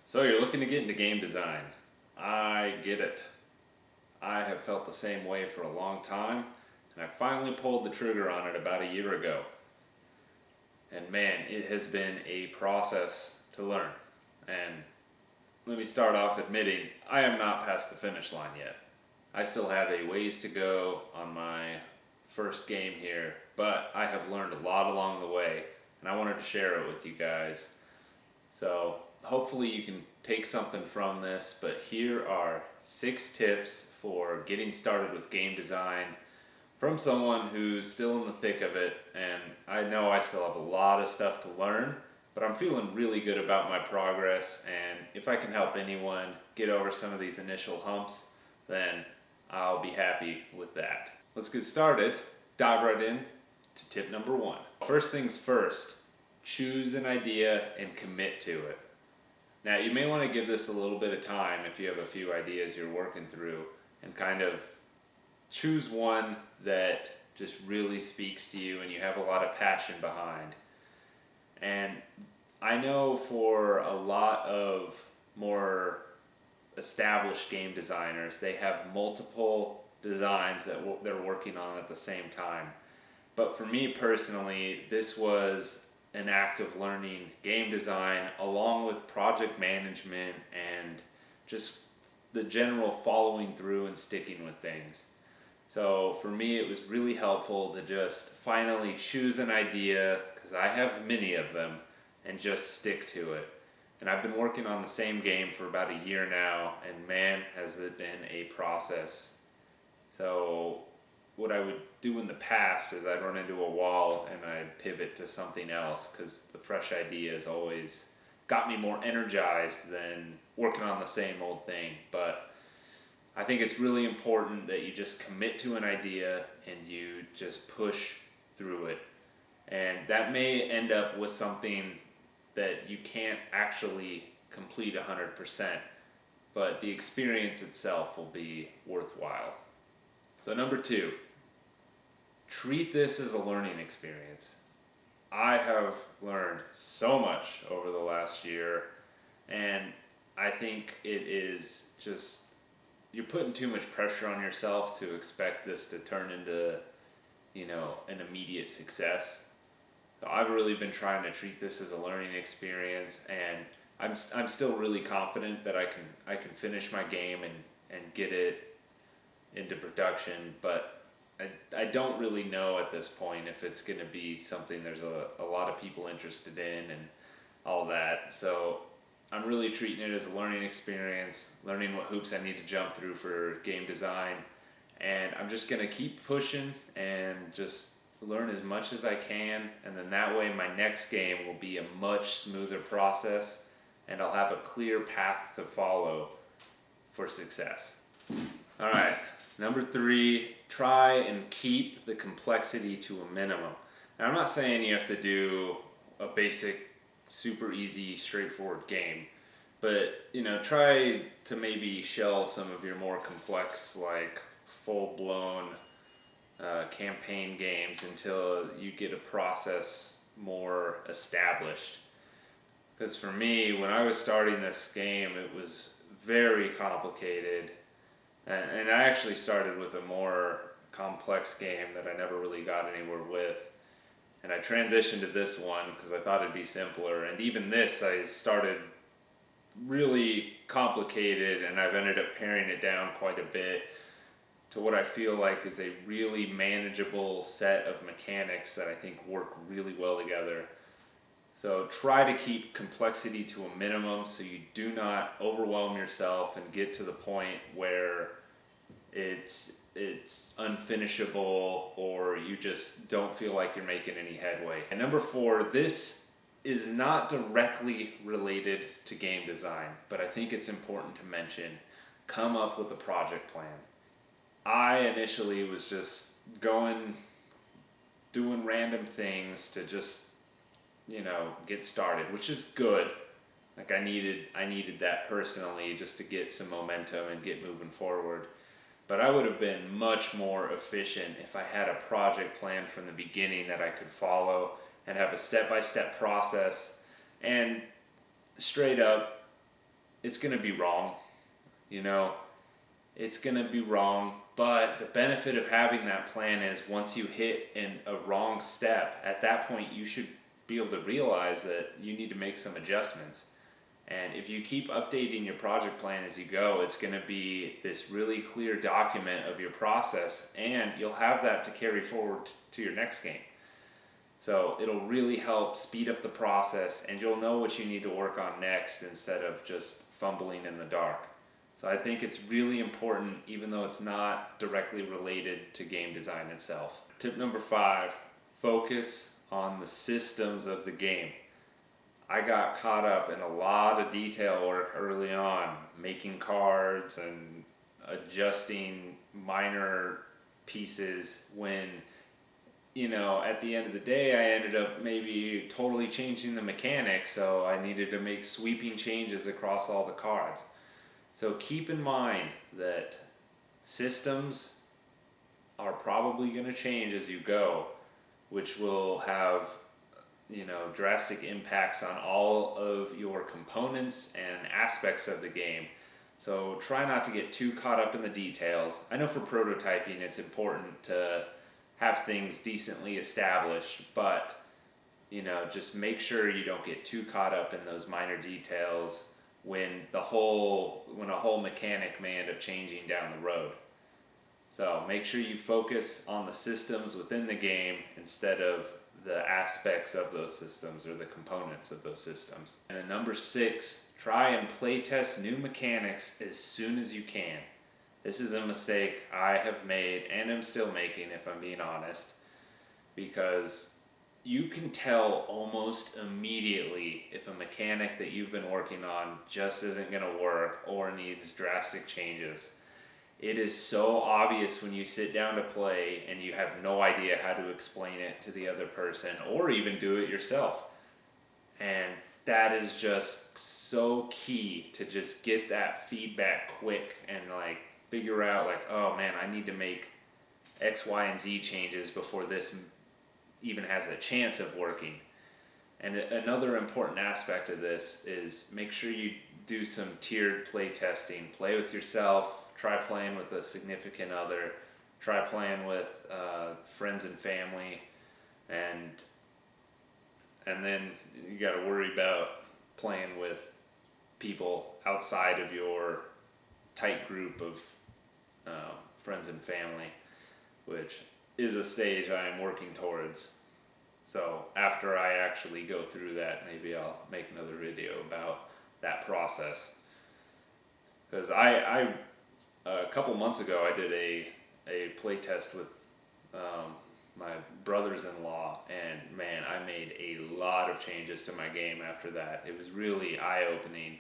So you're looking to get into game design. I get it. I have felt the same way for a long time, and I finally pulled the trigger on it about a year ago. And man, it has been a process to learn. And let me start off admitting I am not past the finish line yet. I still have a ways to go on my first game here, but I have learned a lot along the way, and I wanted to share it with you guys. So hopefully you can take something from this, but here are 6 tips for getting started with game design from someone who's still in the thick of it. And I know I still have a lot of stuff to learn, but I'm feeling really good about my progress, and if I can help anyone get over some of these initial humps, then I'll be happy with that. Let's get started. Dive right in to tip number 1. First things first, choose an idea and commit to it. Now, you may want to give this a little bit of time if you have a few ideas you're working through, and kind of choose one that just really speaks to you and you have a lot of passion behind. And I know for a lot of more established game designers, they have multiple designs that they're working on at the same time. But for me personally, this was an act of learning game design along with project management and just the general following through and sticking with things. So for me, it was really helpful to just finally choose an idea, because I have many of them, and just stick to it. And I've been working on the same game for about a year now, and man, has it been a process. So what I would do in the past is I'd run into a wall and I'd pivot to something else, because the fresh ideas always got me more energized than working on the same old thing. But I think it's really important that you just commit to an idea and you just push through it. And that may end up with something that you can't actually complete 100%, but the experience itself will be worthwhile. So number 2, treat this as a learning experience. I have learned so much over the last year, and I think it is just, you're putting too much pressure on yourself to expect this to turn into, an immediate success. So I've really been trying to treat this as a learning experience, and I'm still really confident that I can finish my game and get it into production, but I don't really know at this point if it's going to be something there's a lot of people interested in and all that. So I'm really treating it as a learning experience, learning what hoops I need to jump through for game design, and I'm just going to keep pushing and just learn as much as I can, and then that way my next game will be a much smoother process, and I'll have a clear path to follow for success. All right, number 3, try and keep the complexity to a minimum. Now, I'm not saying you have to do a basic, super easy, straightforward game, but try to maybe shell some of your more complex, like full-blown campaign games until you get a process more established. Because for me, when I was starting this game, it was very complicated, and I actually started with a more complex game that I never really got anywhere with. And I transitioned to this one because I thought it'd be simpler. And even this, I started really complicated, and I've ended up paring it down quite a bit to what I feel like is a really manageable set of mechanics that I think work really well together. So try to keep complexity to a minimum so you do not overwhelm yourself and get to the point where it's unfinishable or you just don't feel like you're making any headway. And number 4, this is not directly related to game design, but I think it's important to mention: come up with a project plan. I initially was just doing random things to just, get started, which is good. Like I needed that personally just to get some momentum and get moving forward. But I would have been much more efficient if I had a project plan from the beginning that I could follow and have a step-by-step process. And straight up, it's going to be wrong. You know, it's going to be wrong, but the benefit of having that plan is once you hit a wrong step, at that point you should be able to realize that you need to make some adjustments. And if you keep updating your project plan as you go, it's going to be this really clear document of your process, and you'll have that to carry forward to your next game. So it'll really help speed up the process, and you'll know what you need to work on next instead of just fumbling in the dark. So I think it's really important, even though it's not directly related to game design itself. Tip number 5, focus on the systems of the game. I got caught up in a lot of detail work early on, making cards and adjusting minor pieces when, at the end of the day, I ended up maybe totally changing the mechanics, so I needed to make sweeping changes across all the cards. So keep in mind that systems are probably going to change as you go, which will have drastic impacts on all of your components and aspects of the game. So try not to get too caught up in the details. I know for prototyping it's important to have things decently established, but just make sure you don't get too caught up in those minor details when a whole mechanic may end up changing down the road. So make sure you focus on the systems within the game instead of the aspects of those systems or the components of those systems. And then number 6, try and play test new mechanics as soon as you can. This is a mistake I have made and am still making, if I'm being honest, because you can tell almost immediately if a mechanic that you've been working on just isn't going to work or needs drastic changes. It is so obvious when you sit down to play and you have no idea how to explain it to the other person or even do it yourself. And that is just so key to just get that feedback quick and figure out oh man, I need to make X, Y, and Z changes before this even has a chance of working. And another important aspect of this is make sure you do some tiered play testing. Play with yourself. Try playing with a significant other, try playing with friends and family, and then you got to worry about playing with people outside of your tight group of friends and family, which is a stage I am working towards. So after I actually go through that, maybe I'll make another video about that process. Because I a couple months ago, I did a play test with my brothers-in-law, and man, I made a lot of changes to my game after that. It was really eye-opening.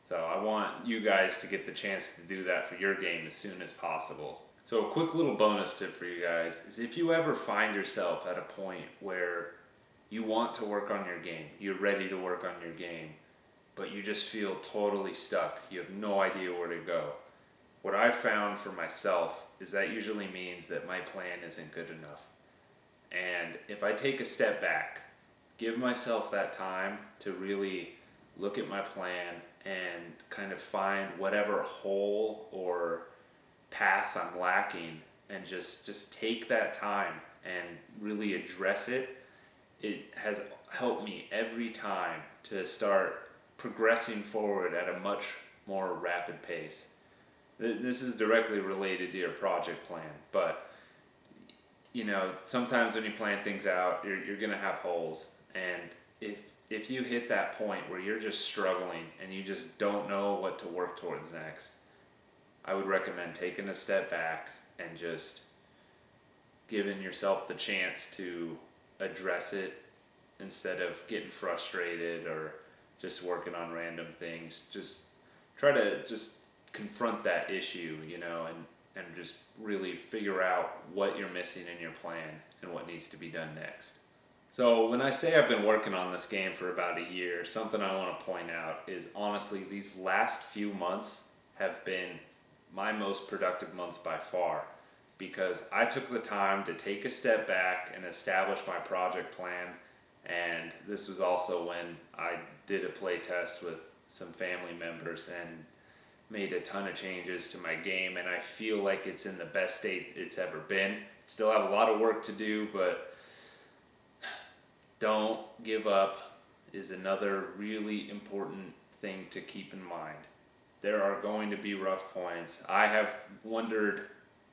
So I want you guys to get the chance to do that for your game as soon as possible. So a quick little bonus tip for you guys is if you ever find yourself at a point where you want to work on your game, you're ready to work on your game, but you just feel totally stuck, you have no idea where to go. What I've found for myself is that usually means that my plan isn't good enough. And if I take a step back, give myself that time to really look at my plan and kind of find whatever hole or path I'm lacking and just take that time and really address it, it has helped me every time to start progressing forward at a much more rapid pace. This is directly related to your project plan, but sometimes when you plan things out, you're gonna have holes, and if you hit that point where you're just struggling and you just don't know what to work towards next, I would recommend taking a step back and just giving yourself the chance to address it instead of getting frustrated or just working on random things. Just try to confront that issue, and just really figure out what you're missing in your plan and what needs to be done next. So when I say I've been working on this game for about a year, something I want to point out is honestly these last few months have been my most productive months by far, because I took the time to take a step back and establish my project plan. And this was also when I did a play test with some family members and made a ton of changes to my game, and I feel like it's in the best state it's ever been. Still have a lot of work to do, but don't give up is another really important thing to keep in mind. There are going to be rough points. I have wondered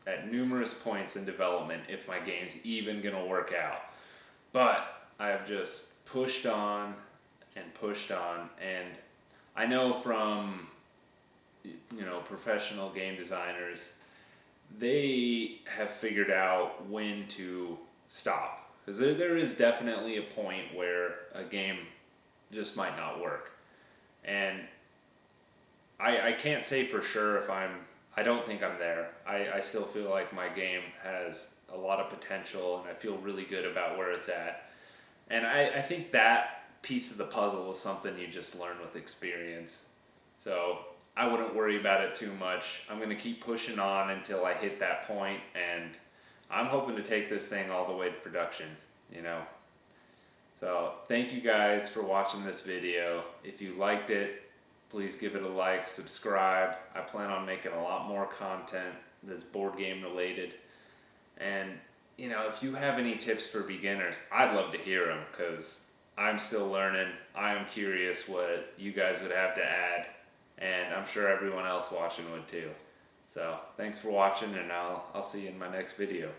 at numerous points in development if my game's even going to work out. But I have just pushed on and pushed on, and I know from professional game designers, they have figured out when to stop, because there is definitely a point where a game just might not work, and I can't say for sure if I don't think I'm there. I still feel like my game has a lot of potential, and I feel really good about where it's at, and I think that piece of the puzzle is something you just learn with experience. So I wouldn't worry about it too much. I'm going to keep pushing on until I hit that point, and I'm hoping to take this thing all the way to production, So thank you guys for watching this video. If you liked it, please give it a like, subscribe. I plan on making a lot more content that's board game related. And, if you have any tips for beginners, I'd love to hear them, because I'm still learning. I am curious what you guys would have to add, and I'm sure everyone else watching would too. So thanks for watching, and I'll see you in my next video.